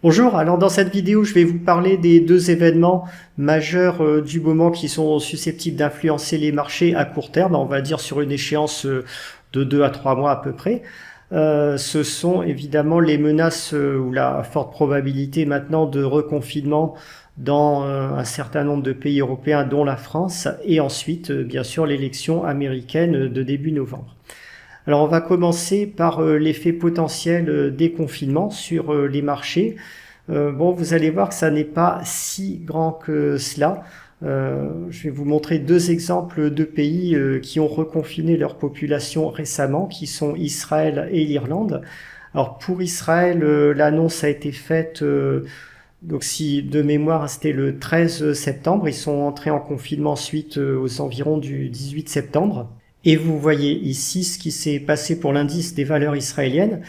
Bonjour, alors dans cette vidéo je vais vous parler des deux événements majeurs du moment qui sont susceptibles d'influencer les marchés à court terme, on va dire sur une échéance de 2 à 3 mois à peu près. Ce sont évidemment les menaces ou la forte probabilité maintenant de reconfinement dans un certain nombre de pays européens dont la France et ensuite bien sûr l'élection américaine de début novembre. Alors on va commencer par l'effet potentiel des confinements sur les marchés. Bon, vous allez voir que ça n'est pas si grand que cela. Je vais vous montrer deux exemples de pays qui ont reconfiné leur population récemment, qui sont Israël et l'Irlande. Alors pour Israël, l'annonce a été faite, donc si de mémoire c'était le 13 septembre, ils sont entrés en confinement ensuite aux environs du 18 septembre. Et vous voyez ici ce qui s'est passé pour l'indice des valeurs israéliennes.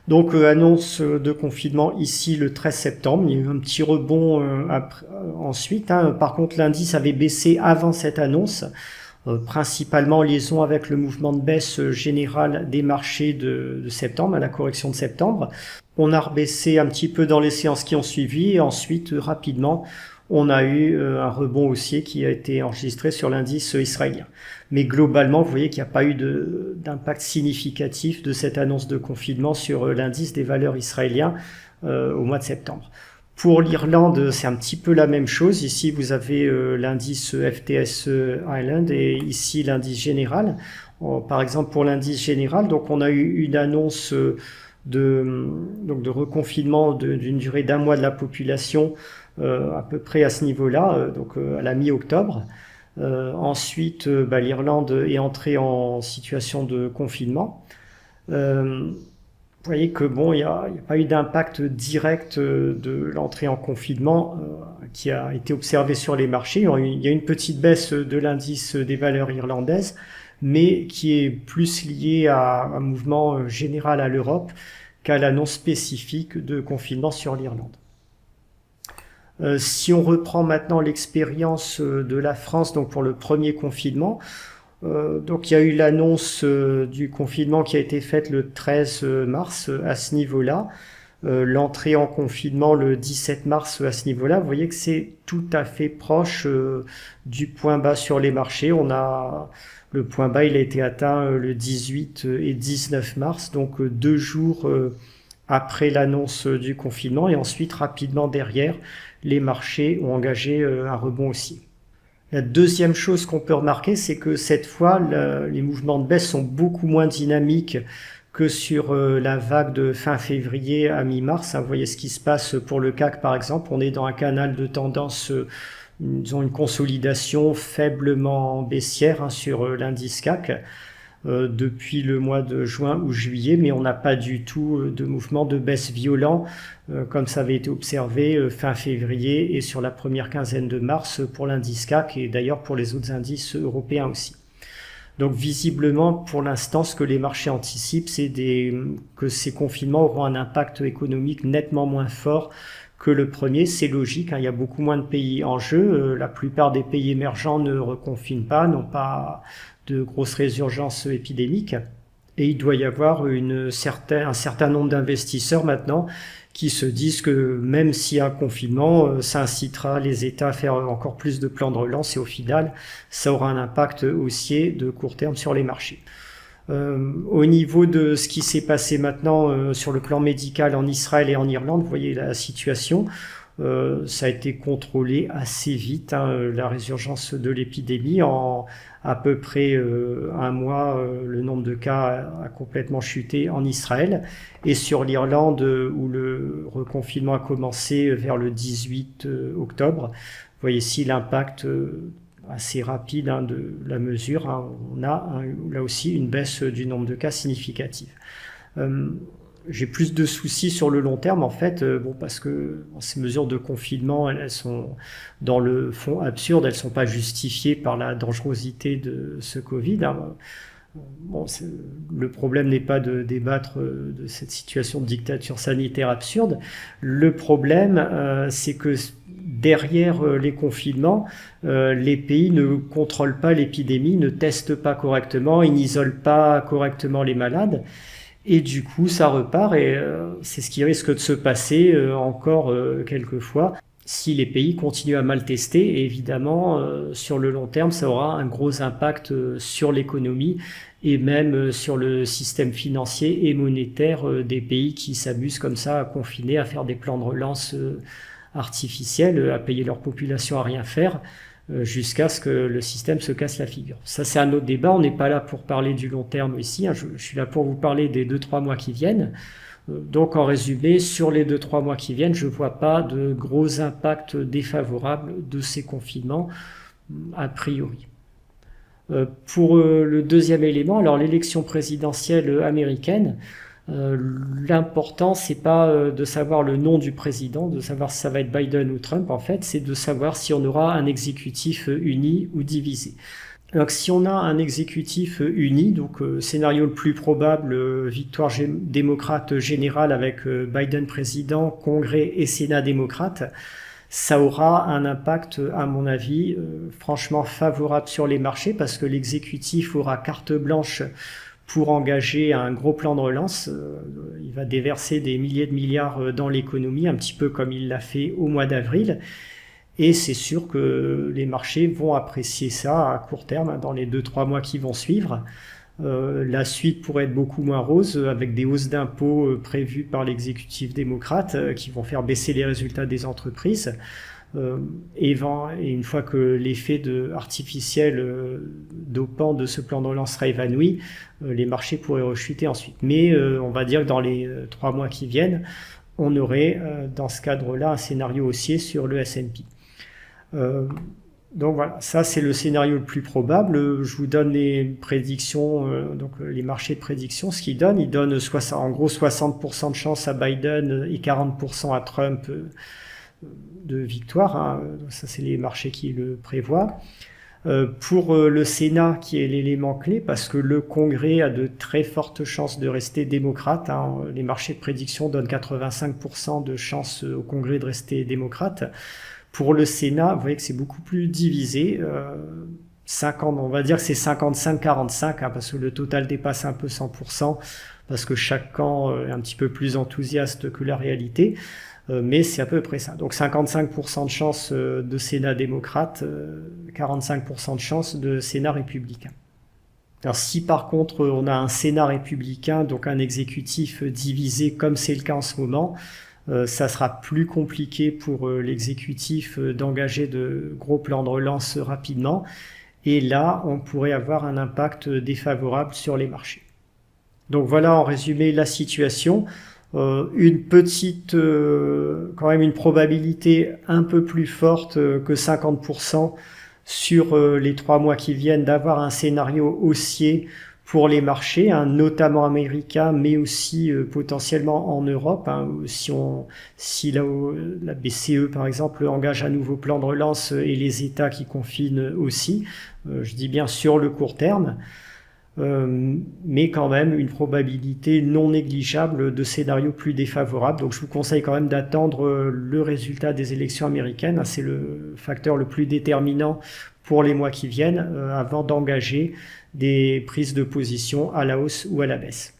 Donc annonce de confinement ici le 13 septembre, il y a eu un petit rebond ensuite. Par contre l'indice avait baissé avant cette annonce, principalement en liaison avec le mouvement de baisse général des marchés de septembre, à la correction de septembre. On a rebaissé un petit peu dans les séances qui ont suivi et ensuite rapidement on a eu un rebond haussier qui a été enregistré sur l'indice israélien. Mais globalement, vous voyez qu'il n'y a pas eu d'impact significatif de cette annonce de confinement sur l'indice des valeurs israéliens au mois de septembre. Pour l'Irlande, c'est un petit peu la même chose. Ici, vous avez l'indice FTSE Ireland et ici l'indice général. Par exemple, pour l'indice général, donc on a eu une annonce de reconfinement d'une durée d'un mois de la population à peu près à ce niveau-là, donc à la mi-octobre. Ensuite, l'Irlande est entrée en situation de confinement. Vous voyez que bon, il n'y a pas eu d'impact direct de l'entrée en confinement qui a été observé sur les marchés. Il y a une petite baisse de l'indice des valeurs irlandaises, mais qui est plus liée à un mouvement général à l'Europe qu'à l'annonce spécifique de confinement sur l'Irlande. Si on reprend maintenant l'expérience de la France, donc pour le premier confinement, donc il y a eu l'annonce du confinement qui a été faite le 13 mars à ce niveau-là, l'entrée en confinement le 17 mars à ce niveau-là. Vous voyez que c'est tout à fait proche du point bas sur les marchés. Le point bas, il a été atteint le 18 et 19 mars, donc 2 jours après l'annonce du confinement, et ensuite rapidement derrière, les marchés ont engagé un rebond haussier. La deuxième chose qu'on peut remarquer, c'est que cette fois, les mouvements de baisse sont beaucoup moins dynamiques que sur la vague de fin février à mi-mars. Vous voyez ce qui se passe pour le CAC par exemple, on est dans un canal de tendance, disons une consolidation faiblement baissière sur l'indice CAC. Depuis le mois de juin ou juillet, mais on n'a pas du tout de mouvement de baisse violent comme ça avait été observé fin février et sur la première quinzaine de mars pour l'indice CAC et d'ailleurs pour les autres indices européens aussi. Donc visiblement, pour l'instant, ce que les marchés anticipent, c'est que ces confinements auront un impact économique nettement moins fort que le premier. C'est logique, il y a beaucoup moins de pays en jeu. La plupart des pays émergents ne reconfinent pas, n'ont pas de grosses résurgences épidémiques. Et il doit y avoir un certain nombre d'investisseurs maintenant qui se disent que même s'il y a un confinement, ça incitera les États à faire encore plus de plans de relance et au final, ça aura un impact haussier de court terme sur les marchés. Au niveau de ce qui s'est passé maintenant sur le plan médical en Israël et en Irlande, vous voyez la situation. Ça a été contrôlé assez vite, la résurgence de l'épidémie. En à peu près un mois, le nombre de cas a complètement chuté en Israël. Et sur l'Irlande, où le reconfinement a commencé vers le 18 octobre, vous voyez ici l'impact assez rapide de la mesure. On a là aussi une baisse du nombre de cas significative. J'ai plus de soucis sur le long terme en fait, parce que ces mesures de confinement, elles sont dans le fond absurdes, elles sont pas justifiées par la dangerosité de ce Covid. Le problème n'est pas de débattre de cette situation de dictature sanitaire absurde. Le problème, c'est que derrière les confinements, les pays ne contrôlent pas l'épidémie, ne testent pas correctement, ils n'isolent pas correctement les malades. Et du coup, ça repart et c'est ce qui risque de se passer encore quelques fois si les pays continuent à mal tester. Et évidemment, sur le long terme, ça aura un gros impact sur l'économie et même sur le système financier et monétaire des pays qui s'amusent comme ça à confiner, à faire des plans de relance artificiels, à payer leur population à rien faire jusqu'à ce que le système se casse la figure. Ça, c'est un autre débat. On n'est pas là pour parler du long terme ici. Je suis là pour vous parler des 2-3 mois qui viennent. Donc, en résumé, sur les 2-3 mois qui viennent, je ne vois pas de gros impacts défavorables de ces confinements, a priori. Pour le deuxième élément, alors l'élection présidentielle américaine, l'important, c'est pas de savoir le nom du président, de savoir si ça va être Biden ou Trump, en fait, c'est de savoir si on aura un exécutif uni ou divisé. Donc, si on a un exécutif uni, donc scénario le plus probable, victoire démocrate générale avec Biden président, Congrès et Sénat démocrate, ça aura un impact, à mon avis, franchement favorable sur les marchés parce que l'exécutif aura carte blanche pour engager un gros plan de relance. Il va déverser des milliers de milliards dans l'économie, un petit peu comme il l'a fait au mois d'avril. Et c'est sûr que les marchés vont apprécier ça à court terme, dans les 2-3 mois qui vont suivre. La suite pourrait être beaucoup moins rose, avec des hausses d'impôts prévues par l'exécutif démocrate qui vont faire baisser les résultats des entreprises. Et une fois que l'effet artificiel dopant de ce plan de relance sera évanoui, les marchés pourraient rechuter ensuite. Mais on va dire que dans les 3 mois qui viennent, on aurait dans ce cadre-là un scénario haussier sur le S&P. Donc voilà, ça c'est le scénario le plus probable. Je vous donne les prédictions, donc les marchés de prédiction, ce qu'ils donnent. Ils donnent en gros 60% de chance à Biden et 40% à Trump de victoire. Hein. Ça c'est les marchés qui le prévoient. Pour le Sénat, qui est l'élément clé, parce que le Congrès a de très fortes chances de rester démocrate. Hein. Les marchés de prédiction donnent 85% de chances au Congrès de rester démocrate. Pour le Sénat, vous voyez que c'est beaucoup plus divisé. 50, on va dire que c'est 55-45, hein, parce que le total dépasse un peu 100%, parce que chaque camp est un petit peu plus enthousiaste que la réalité. Mais c'est à peu près ça. Donc 55% de chance de Sénat démocrate, 45% de chance de Sénat républicain. Alors si par contre on a un Sénat républicain, donc un exécutif divisé comme c'est le cas en ce moment, ça sera plus compliqué pour l'exécutif d'engager de gros plans de relance rapidement. Et là, on pourrait avoir un impact défavorable sur les marchés. Donc voilà en résumé la situation. Une petite, quand même une probabilité un peu plus forte que 50% sur les 3 mois qui viennent d'avoir un scénario haussier pour les marchés, hein, notamment américains, mais aussi potentiellement en Europe. Hein, si la BCE, par exemple, engage un nouveau plan de relance et les États qui confinent aussi, je dis bien sur le court terme, mais quand même une probabilité non négligeable de scénarios plus défavorables. Donc je vous conseille quand même d'attendre le résultat des élections américaines. C'est le facteur le plus déterminant pour les mois qui viennent avant d'engager des prises de position à la hausse ou à la baisse.